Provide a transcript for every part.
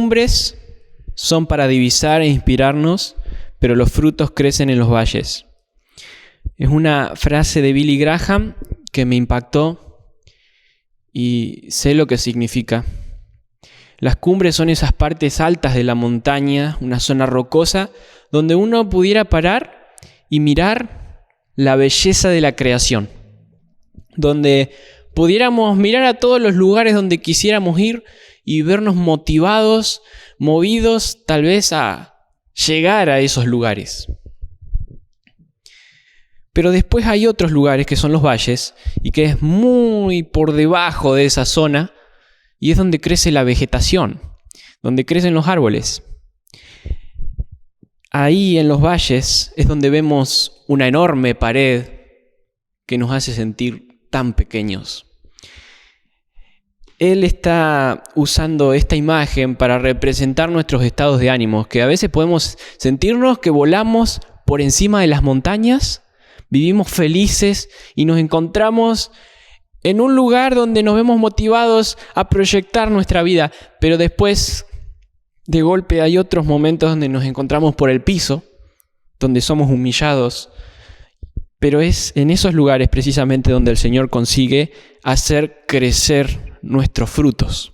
Cumbres son para divisar e inspirarnos, pero los frutos crecen en los valles. Es una frase de Billy Graham que me impactó y sé lo que significa. Las cumbres son esas partes altas de la montaña, una zona rocosa, donde uno pudiera parar y mirar la belleza de la creación. Donde pudiéramos mirar a todos los lugares donde quisiéramos ir y vernos motivados, movidos tal vez a llegar a esos lugares. Pero después hay otros lugares que son los valles y que es muy por debajo de esa zona y es donde crece la vegetación, donde crecen los árboles. Ahí en los valles es donde vemos una enorme pared que nos hace sentir tan pequeños. Él está usando esta imagen para representar nuestros estados de ánimo, que a veces podemos sentirnos que volamos por encima de las montañas, vivimos felices y nos encontramos en un lugar donde nos vemos motivados a proyectar nuestra vida, pero después, de golpe, hay otros momentos donde nos encontramos por el piso, donde somos humillados, pero es en esos lugares precisamente donde el Señor consigue hacer crecer nuestros frutos.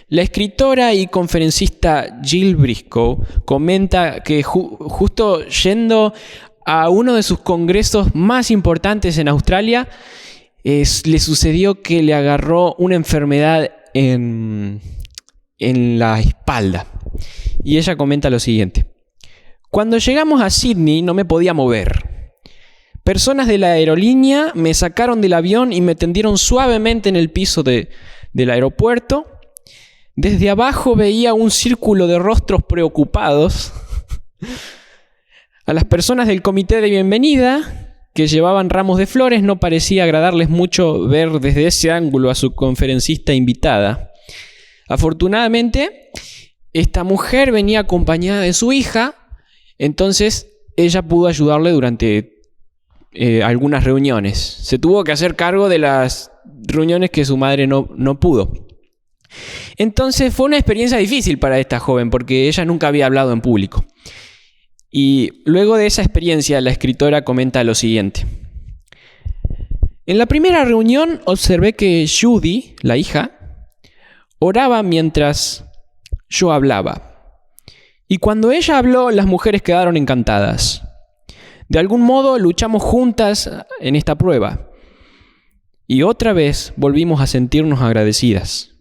La escritora y conferencista Jill Briscoe comenta que justo yendo a uno de sus congresos más importantes en Australia, le sucedió que le agarró una enfermedad en la espalda. Y ella comenta lo siguiente: cuando llegamos a Sydney no me podía mover. Personas de la aerolínea me sacaron del avión y me tendieron suavemente en el piso del aeropuerto. Desde abajo veía un círculo de rostros preocupados. A las personas del comité de bienvenida, que llevaban ramos de flores, no parecía agradarles mucho ver desde ese ángulo a su conferencista invitada. Afortunadamente, esta mujer venía acompañada de su hija, entonces ella pudo ayudarle durante algunas reuniones. Se tuvo que hacer cargo de las reuniones que su madre no pudo. Entonces fue una experiencia difícil para esta joven porque ella nunca había hablado en público. Y luego de esa experiencia, la escritora comenta lo siguiente: en la primera reunión observé que Judy, la hija, oraba mientras yo hablaba. Y cuando ella habló, las mujeres quedaron encantadas. De algún modo luchamos juntas en esta prueba. Y otra vez volvimos a sentirnos agradecidas.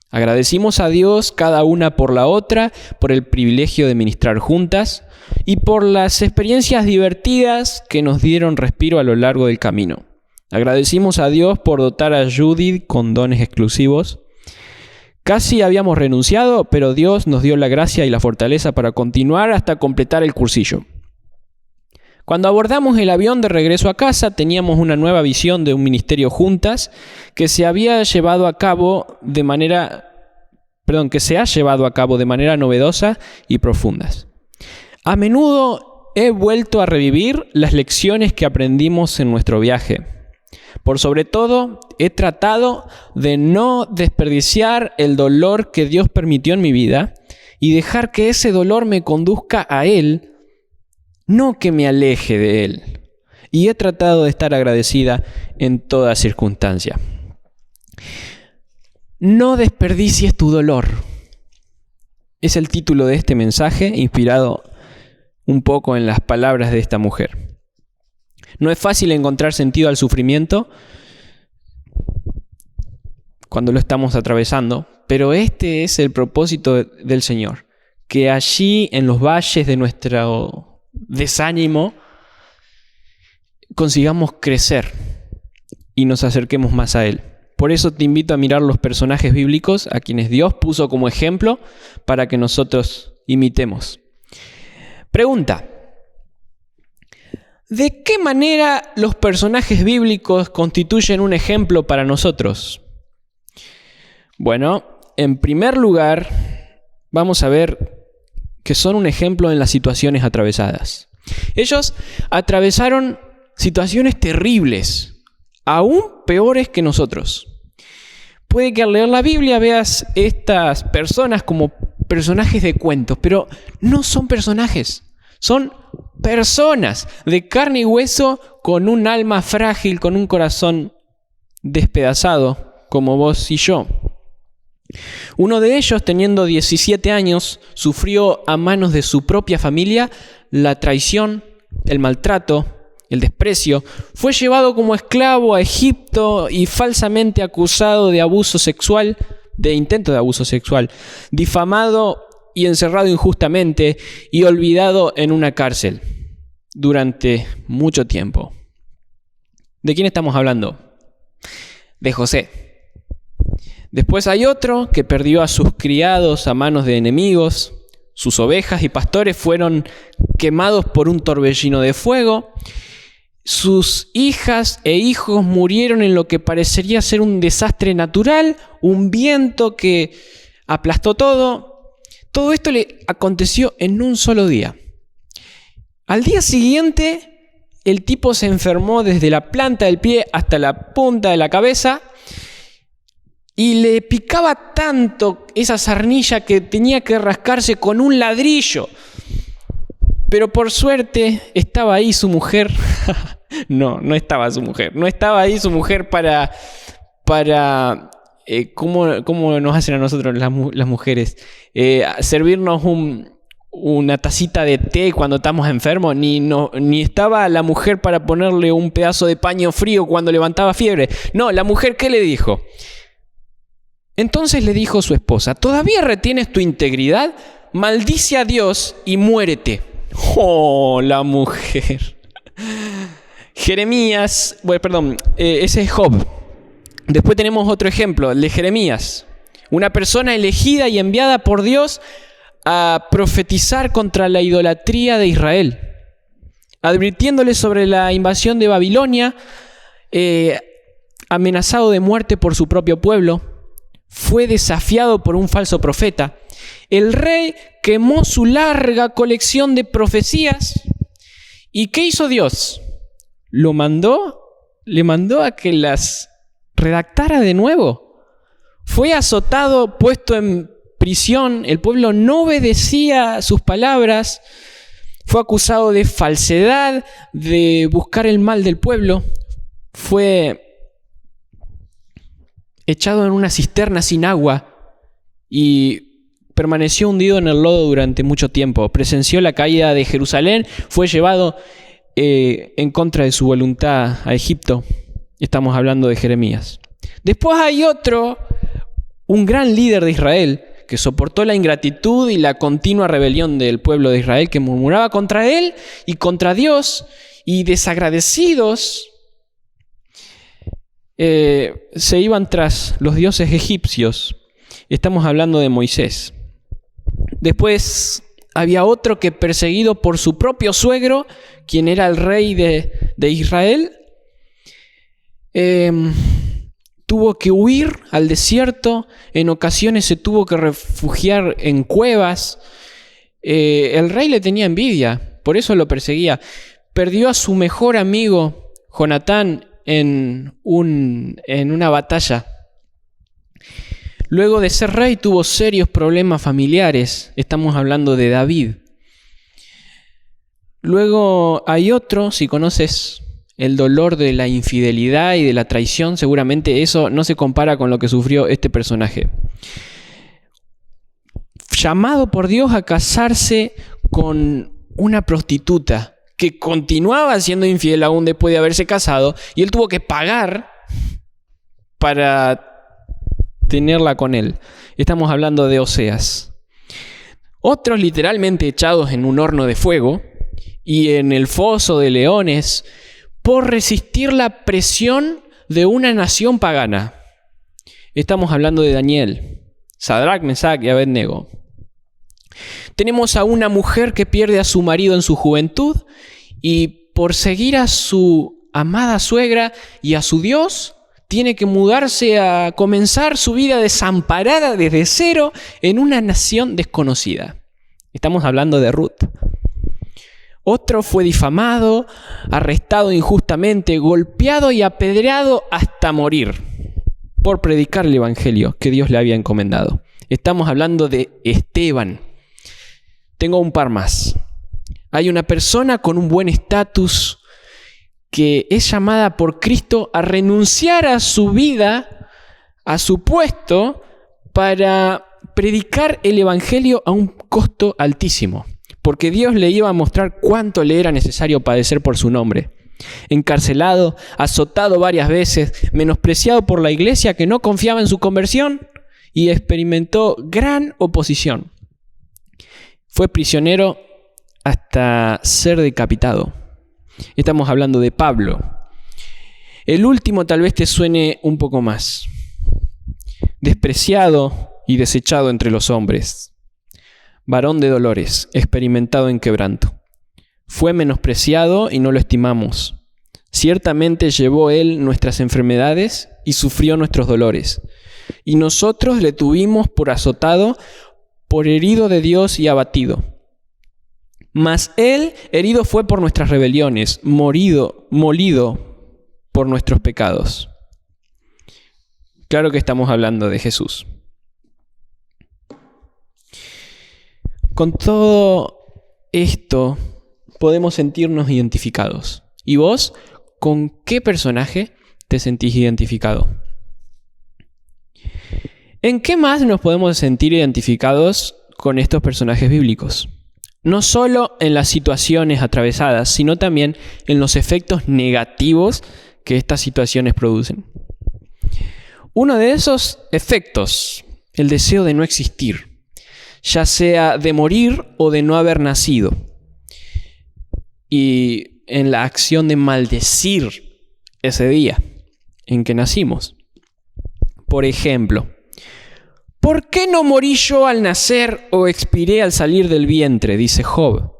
Agradecimos a Dios cada una por la otra, por el privilegio de ministrar juntas y por las experiencias divertidas que nos dieron respiro a lo largo del camino. Agradecimos a Dios por dotar a Judith con dones exclusivos. Casi habíamos renunciado, pero Dios nos dio la gracia y la fortaleza para continuar hasta completar el cursillo. Cuando abordamos el avión de regreso a casa, teníamos una nueva visión de un ministerio juntas que se ha llevado a cabo de manera novedosa y profundas. A menudo he vuelto a revivir las lecciones que aprendimos en nuestro viaje. Por sobre todo, he tratado de no desperdiciar el dolor que Dios permitió en mi vida y dejar que ese dolor me conduzca a Él, no que me aleje de Él. Y he tratado de estar agradecida en toda circunstancia. No desperdicies tu dolor. Es el título de este mensaje, inspirado un poco en las palabras de esta mujer. No es fácil encontrar sentido al sufrimiento cuando lo estamos atravesando, pero este es el propósito del Señor, que allí en los valles de nuestro desánimo consigamos crecer y nos acerquemos más a Él. Por eso te invito a mirar los personajes bíblicos a quienes Dios puso como ejemplo para que nosotros imitemos. Pregunta: ¿de qué manera los personajes bíblicos constituyen un ejemplo para nosotros? Bueno, en primer lugar, vamos a ver que son un ejemplo en las situaciones atravesadas. Ellos atravesaron situaciones terribles, aún peores que nosotros. Puede que al leer la Biblia veas estas personas como personajes de cuentos, pero no son personajes, son personas de carne y hueso con un alma frágil, con un corazón despedazado, como vos y yo. Uno de ellos, teniendo 17 años, sufrió a manos de su propia familia la traición, el maltrato, el desprecio. Fue llevado como esclavo a Egipto y falsamente acusado de abuso sexual, de intento de abuso sexual, difamado y encerrado injustamente y olvidado en una cárcel durante mucho tiempo. ¿De quién estamos hablando? De José. Después hay otro que perdió a sus criados a manos de enemigos. Sus ovejas y pastores fueron quemados por un torbellino de fuego. Sus hijas e hijos murieron en lo que parecería ser un desastre natural, un viento que aplastó todo. Todo esto le aconteció en un solo día. Al día siguiente, el tipo se enfermó desde la planta del pie hasta la punta de la cabeza y le picaba tanto esa sarnilla que tenía que rascarse con un ladrillo. Pero por suerte estaba ahí su mujer. No estaba su mujer. No estaba ahí su mujer para ¿cómo nos hacen a nosotros las mujeres? Servirnos una tacita de té cuando estamos enfermos. Ni estaba la mujer para ponerle un pedazo de paño frío cuando levantaba fiebre. No, la mujer, ¿qué le dijo? Entonces le dijo su esposa: ¿todavía retienes tu integridad? Maldice a Dios y muérete. Oh, la mujer. Jeremías, ese es Job. Después tenemos otro ejemplo, el de Jeremías. Una persona elegida y enviada por Dios a profetizar contra la idolatría de Israel, advirtiéndole sobre la invasión de Babilonia, amenazado de muerte por su propio pueblo. Fue desafiado por un falso profeta. El rey quemó su larga colección de profecías. ¿Y qué hizo Dios? Le mandó a que las redactara de nuevo. Fue azotado, puesto en prisión. El pueblo no obedecía sus palabras. Fue acusado de falsedad, de buscar el mal del pueblo. Fue echado en una cisterna sin agua y permaneció hundido en el lodo durante mucho tiempo. Presenció la caída de Jerusalén, fue llevado en contra de su voluntad a Egipto. Estamos hablando de Jeremías. Después hay otro, un gran líder de Israel, que soportó la ingratitud y la continua rebelión del pueblo de Israel, que murmuraba contra él y contra Dios, y desagradecidos se iban tras los dioses egipcios. Estamos hablando de Moisés. Después había otro que, perseguido por su propio suegro, quien era el rey de Israel, tuvo que huir al desierto. En ocasiones se tuvo que refugiar en cuevas. El rey le tenía envidia, por eso lo perseguía. Perdió a su mejor amigo, Jonatán, en una batalla. Luego de ser rey tuvo serios problemas familiares. Estamos hablando de David. Luego hay otro, si conoces el dolor de la infidelidad y de la traición, seguramente eso no se compara con lo que sufrió este personaje. Llamado por Dios a casarse con una prostituta que continuaba siendo infiel aún después de haberse casado, y él tuvo que pagar para tenerla con él. Estamos hablando de Oseas. Otros literalmente echados en un horno de fuego y en el foso de leones por resistir la presión de una nación pagana. Estamos hablando de Daniel, Sadrac, Mesac y Abednego. Tenemos a una mujer que pierde a su marido en su juventud y por seguir a su amada suegra y a su Dios, tiene que mudarse a comenzar su vida desamparada desde cero en una nación desconocida. Estamos hablando de Ruth. Otro fue difamado, arrestado injustamente, golpeado y apedreado hasta morir. por predicar el evangelio que Dios le había encomendado. Estamos hablando de Esteban. Tengo un par más. Hay una persona con un buen estatus que es llamada por Cristo a renunciar a su vida, a su puesto, para predicar el evangelio a un costo altísimo, porque Dios le iba a mostrar cuánto le era necesario padecer por su nombre. Encarcelado, azotado varias veces, menospreciado por la iglesia que no confiaba en su conversión y experimentó gran oposición. Fue prisionero hasta ser decapitado. Estamos hablando de Pablo. El último tal vez te suene un poco más. Despreciado y desechado entre los hombres. Varón de dolores, experimentado en quebranto. Fue menospreciado y no lo estimamos. Ciertamente llevó él nuestras enfermedades y sufrió nuestros dolores. Y nosotros le tuvimos por azotado, por herido de Dios y abatido. Mas él herido fue por nuestras rebeliones, molido por nuestros pecados. Claro que estamos hablando de Jesús. Con todo esto podemos sentirnos identificados. ¿Y vos, con qué personaje te sentís identificado? ¿En qué más nos podemos sentir identificados con estos personajes bíblicos? No solo en las situaciones atravesadas, sino también en los efectos negativos que estas situaciones producen. Uno de esos efectos, el deseo de no existir, ya sea de morir o de no haber nacido, y en la acción de maldecir ese día en que nacimos. Por ejemplo, ¿por qué no morí yo al nacer o expiré al salir del vientre?, dice Job.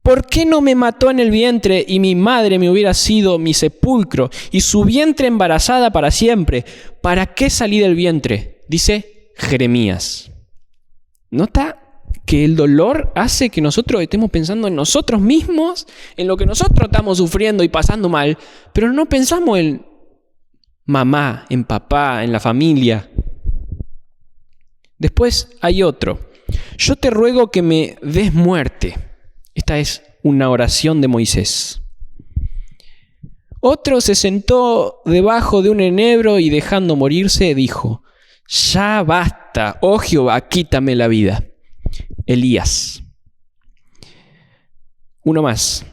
¿Por qué no me mató en el vientre y mi madre me hubiera sido mi sepulcro y su vientre embarazada para siempre? ¿Para qué salí del vientre?, dice Jeremías. ¿Nota que el dolor hace que nosotros estemos pensando en nosotros mismos, en lo que nosotros estamos sufriendo y pasando mal, pero no pensamos en mamá, en papá, en la familia? Después hay otro. Yo te ruego que me des muerte. Esta es una oración de Moisés. Otro se sentó debajo de un enebro y dejando morirse dijo: ya basta, oh Jehová, quítame la vida. Elías. Uno más.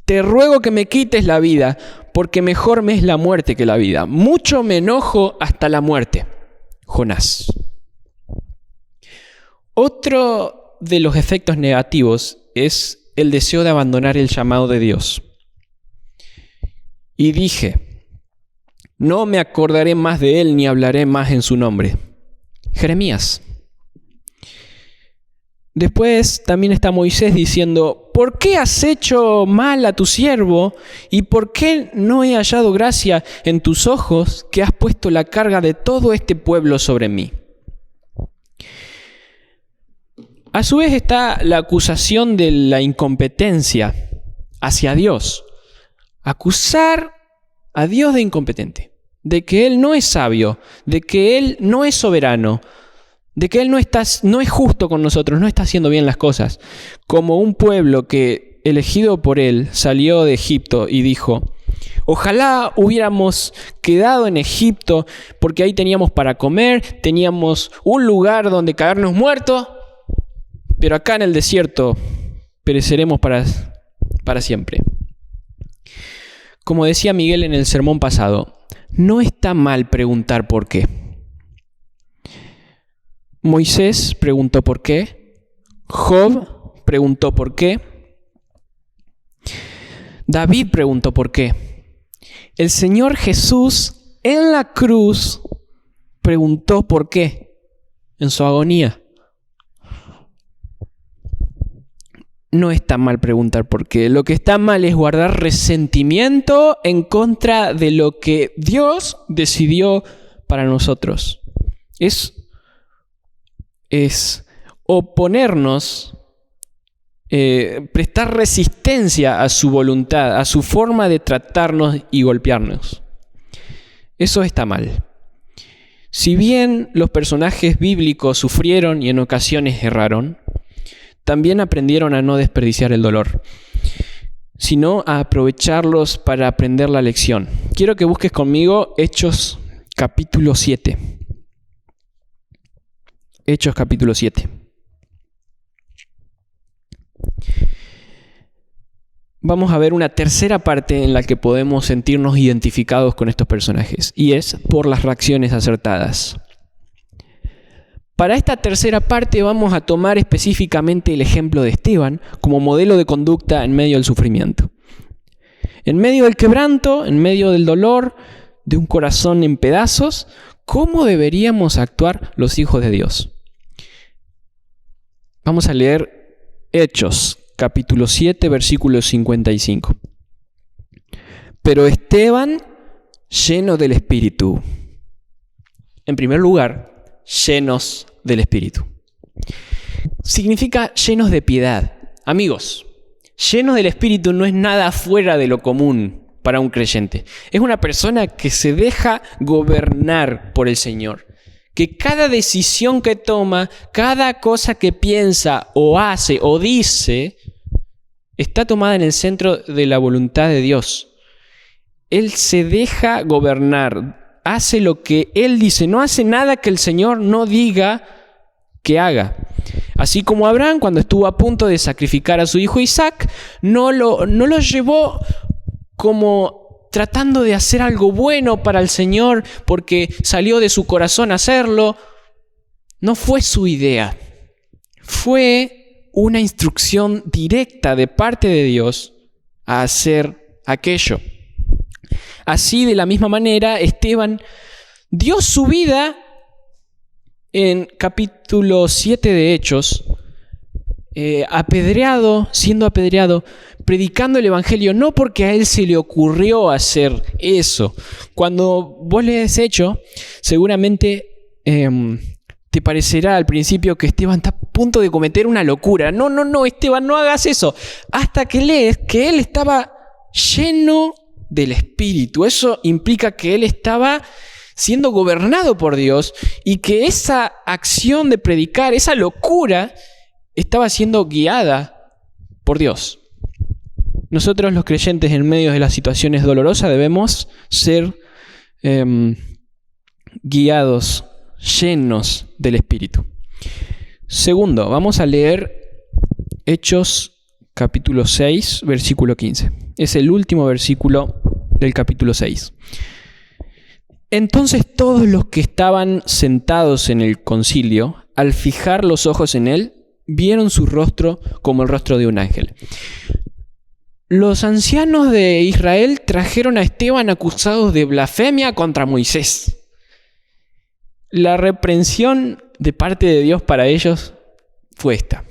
Te ruego que me quites la vida, porque mejor me es la muerte que la vida. Mucho me enojo hasta la muerte. Jonás. Otro de los efectos negativos es el deseo de abandonar el llamado de Dios. Y dije: no me acordaré más de él ni hablaré más en su nombre. Jeremías. Después también está Moisés diciendo: ¿por qué has hecho mal a tu siervo? ¿Y por qué no he hallado gracia en tus ojos, que has puesto la carga de todo este pueblo sobre mí? A su vez está la acusación de la incompetencia hacia Dios. Acusar a Dios de incompetente, de que Él no es sabio, de que Él no es soberano, de que Él no es justo con nosotros, no está haciendo bien las cosas. Como un pueblo que, elegido por Él, salió de Egipto y dijo: ojalá hubiéramos quedado en Egipto, porque ahí teníamos para comer, teníamos un lugar donde caernos muertos, pero acá en el desierto pereceremos para siempre. Como decía Miguel en el sermón pasado, no está mal preguntar por qué. Moisés preguntó por qué. Job preguntó por qué. David preguntó por qué. El Señor Jesús en la cruz preguntó por qué en su agonía. No está mal preguntar por qué. Lo que está mal es guardar resentimiento en contra de lo que Dios decidió para nosotros. Es oponernos, prestar resistencia a su voluntad, a su forma de tratarnos y golpearnos. Eso está mal. Si bien los personajes bíblicos sufrieron y en ocasiones erraron, también aprendieron a no desperdiciar el dolor, sino a aprovecharlos para aprender la lección. Quiero que busques conmigo Hechos capítulo 7. Hechos capítulo 7. Vamos a ver una tercera parte en la que podemos sentirnos identificados con estos personajes, y es por las reacciones acertadas. Para esta tercera parte vamos a tomar específicamente el ejemplo de Esteban como modelo de conducta en medio del sufrimiento. En medio del quebranto, en medio del dolor, de un corazón en pedazos, ¿cómo deberíamos actuar los hijos de Dios? Vamos a leer Hechos, capítulo 7, versículo 55. Pero Esteban, lleno del Espíritu. En primer lugar, llenos del Espíritu. Significa llenos de piedad. Amigos, llenos del Espíritu no es nada fuera de lo común para un creyente. Es una persona que se deja gobernar por el Señor. Que cada decisión que toma, cada cosa que piensa o hace o dice, está tomada en el centro de la voluntad de Dios. Él se deja gobernar, hace lo que Él dice, no hace nada que el Señor no diga que haga. Así como Abraham, cuando estuvo a punto de sacrificar a su hijo Isaac, no lo llevó como tratando de hacer algo bueno para el Señor porque salió de su corazón hacerlo. No fue su idea. Fue una instrucción directa de parte de Dios a hacer aquello. Así, de la misma manera, Esteban dio su vida en capítulo 7 de Hechos, siendo apedreado, predicando el Evangelio, no porque a él se le ocurrió hacer eso. Cuando vos lees Hechos, seguramente te parecerá al principio que Esteban está a punto de cometer una locura. No, Esteban, no hagas eso. Hasta que lees que él estaba lleno del Espíritu. Eso implica que él estaba siendo gobernado por Dios y que esa acción de predicar, esa locura, estaba siendo guiada por Dios. Nosotros los creyentes en medio de las situaciones dolorosas debemos ser guiados, llenos del Espíritu. Segundo, vamos a leer Hechos capítulo 6, versículo 15. Es el último versículo del capítulo 6. Entonces todos los que estaban sentados en el concilio, al fijar los ojos en él, vieron su rostro como el rostro de un ángel. Los ancianos de Israel trajeron a Esteban acusados de blasfemia contra Moisés. La reprensión de parte de Dios para ellos fue esta: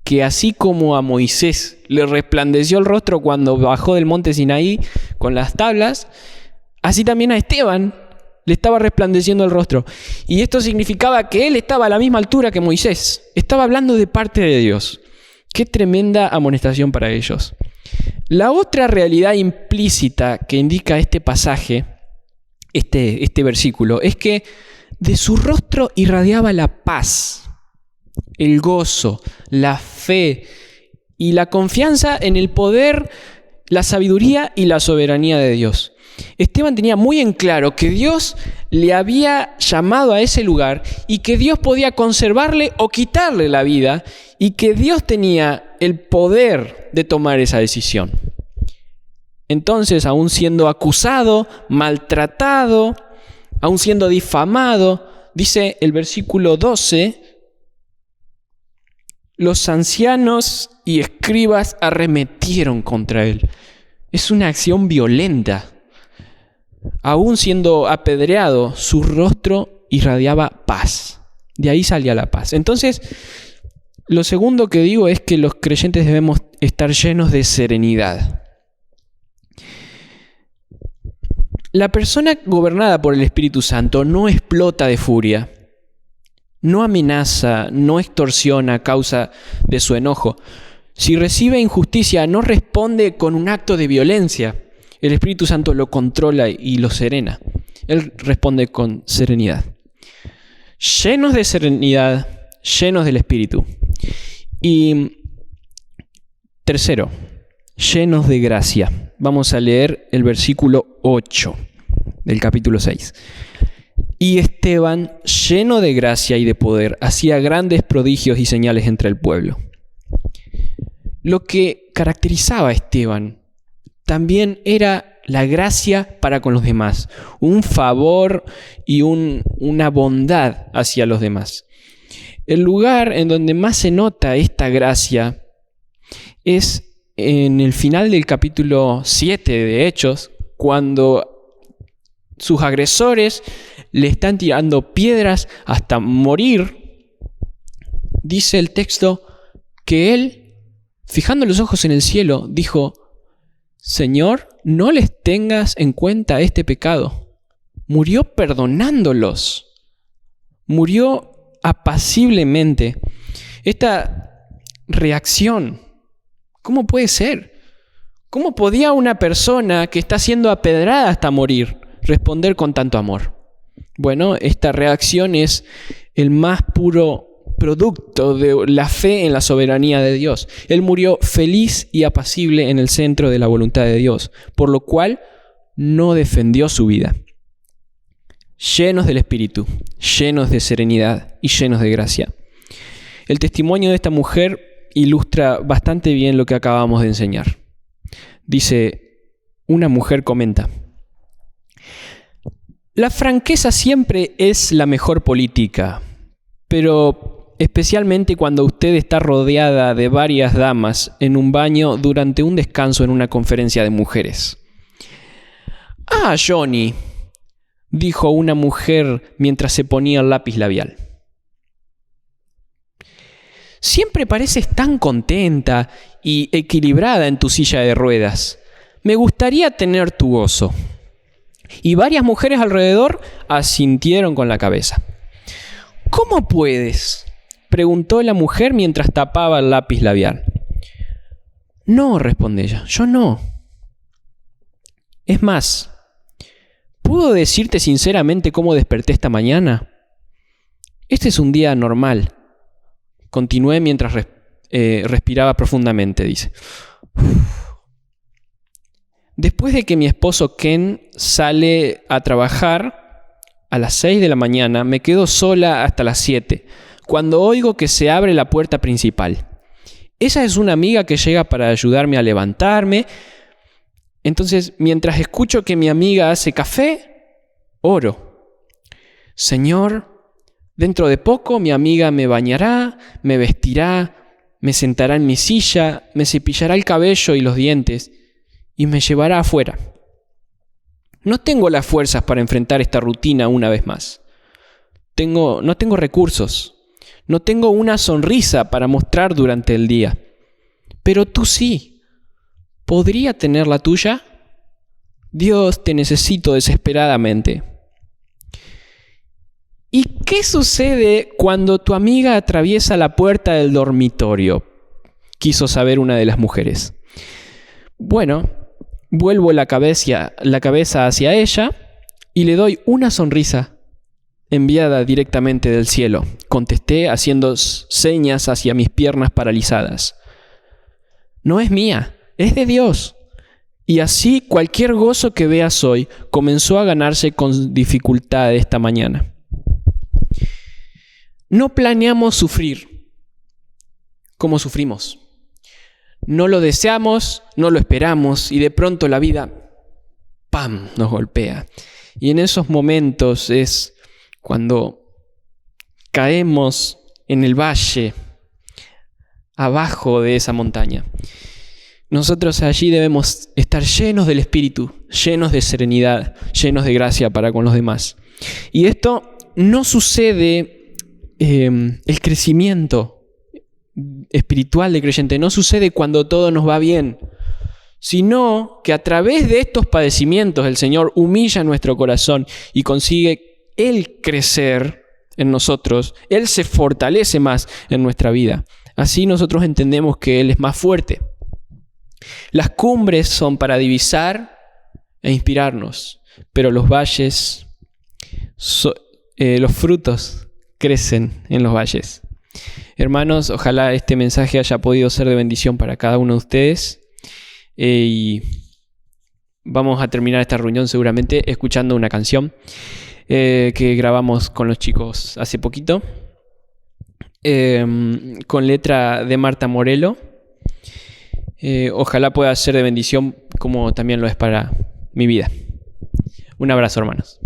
que así como a Moisés le resplandeció el rostro cuando bajó del monte Sinaí con las tablas, así también a Esteban le estaba resplandeciendo el rostro. Y esto significaba que él estaba a la misma altura que Moisés. Estaba hablando de parte de Dios. Qué tremenda amonestación para ellos. La otra realidad implícita que indica este pasaje, este versículo, es que de su rostro irradiaba la paz, el gozo, la fe y la confianza en el poder, la sabiduría y la soberanía de Dios. Esteban tenía muy en claro que Dios le había llamado a ese lugar y que Dios podía conservarle o quitarle la vida y que Dios tenía el poder de tomar esa decisión. Entonces, aún siendo acusado, maltratado, aún siendo difamado, dice el versículo 12, los ancianos y escribas arremetieron contra él. Es una acción violenta. Aún siendo apedreado, su rostro irradiaba paz. De ahí salía la paz. Entonces, lo segundo que digo es que los creyentes debemos estar llenos de serenidad. La persona gobernada por el Espíritu Santo no explota de furia, no amenaza, no extorsiona a causa de su enojo. Si recibe injusticia, no responde con un acto de violencia. El Espíritu Santo lo controla y lo serena. Él responde con serenidad. Llenos de serenidad, llenos del Espíritu. Y tercero, llenos de gracia. Vamos a leer el versículo 8 del capítulo 6. Y Esteban, lleno de gracia y de poder, hacía grandes prodigios y señales entre el pueblo. Lo que caracterizaba a Esteban también era la gracia para con los demás, un favor y una bondad hacia los demás. El lugar en donde más se nota esta gracia es en el final del capítulo 7 de Hechos, cuando sus agresores le están tirando piedras hasta morir. Dice el texto que él, fijando los ojos en el cielo, dijo: Señor, no les tengas en cuenta este pecado. Murió perdonándolos. Murió apaciblemente. Esta reacción, ¿cómo puede ser? ¿Cómo podía una persona que está siendo apedrada hasta morir responder con tanto amor? Bueno, esta reacción es el más puro producto de la fe en la soberanía de Dios. Él murió feliz y apacible en el centro de la voluntad de Dios, por lo cual no defendió su vida. Llenos del Espíritu, llenos de serenidad y llenos de gracia. El testimonio de esta mujer ilustra bastante bien lo que acabamos de enseñar. Dice, una mujer comenta: la franqueza siempre es la mejor política, pero especialmente cuando usted está rodeada de varias damas en un baño durante un descanso en una conferencia de mujeres. Ah, Johnny, dijo una mujer mientras se ponía el lápiz labial. Siempre pareces tan contenta y equilibrada en tu silla de ruedas. Me gustaría tener tu gozo. Y varias mujeres alrededor asintieron con la cabeza. ¿Cómo puedes?, preguntó la mujer mientras tapaba el lápiz labial. No, respondió ella, yo no. Es más, ¿puedo decirte sinceramente cómo desperté esta mañana? Este es un día normal. Continué mientras respiraba profundamente, dice. Después de que mi esposo Ken sale a trabajar a las 6 de la mañana, me quedo sola hasta las 7, cuando oigo que se abre la puerta principal. Esa es una amiga que llega para ayudarme a levantarme. Entonces, mientras escucho que mi amiga hace café, oro. Señor, dentro de poco mi amiga me bañará, me vestirá, me sentará en mi silla, me cepillará el cabello y los dientes y me llevará afuera. No tengo las fuerzas para enfrentar esta rutina una vez más. No tengo recursos. No tengo una sonrisa para mostrar durante el día. Pero tú sí. ¿Podría tener la tuya? Dios, te necesito desesperadamente. ¿Y qué sucede cuando tu amiga atraviesa la puerta del dormitorio?, quiso saber una de las mujeres. Bueno, vuelvo la cabeza hacia ella y le doy una sonrisa enviada directamente del cielo, contesté haciendo señas hacia mis piernas paralizadas. No es mía, es de Dios. Y así cualquier gozo que veas hoy comenzó a ganarse con dificultad esta mañana. No planeamos sufrir como sufrimos. No lo deseamos, no lo esperamos y de pronto la vida, ¡pam!, nos golpea. Y en esos momentos es cuando caemos en el valle, abajo de esa montaña. Nosotros allí debemos estar llenos del Espíritu, llenos de serenidad, llenos de gracia para con los demás. Y esto no sucede, el crecimiento espiritual del creyente no sucede cuando todo nos va bien, sino que a través de estos padecimientos el Señor humilla nuestro corazón y consigue Él crecer en nosotros. Él se fortalece más en nuestra vida. Así nosotros entendemos que Él es más fuerte. Las cumbres son para divisar e inspirarnos, pero los valles los frutos crecen en los valles. Hermanos, ojalá este mensaje haya podido ser de bendición para cada uno de ustedes. Y vamos a terminar esta reunión seguramente escuchando una canción que grabamos con los chicos hace poquito, con letra de Marta Morelo. Ojalá pueda ser de bendición como también lo es para mi vida. Un abrazo, hermanos.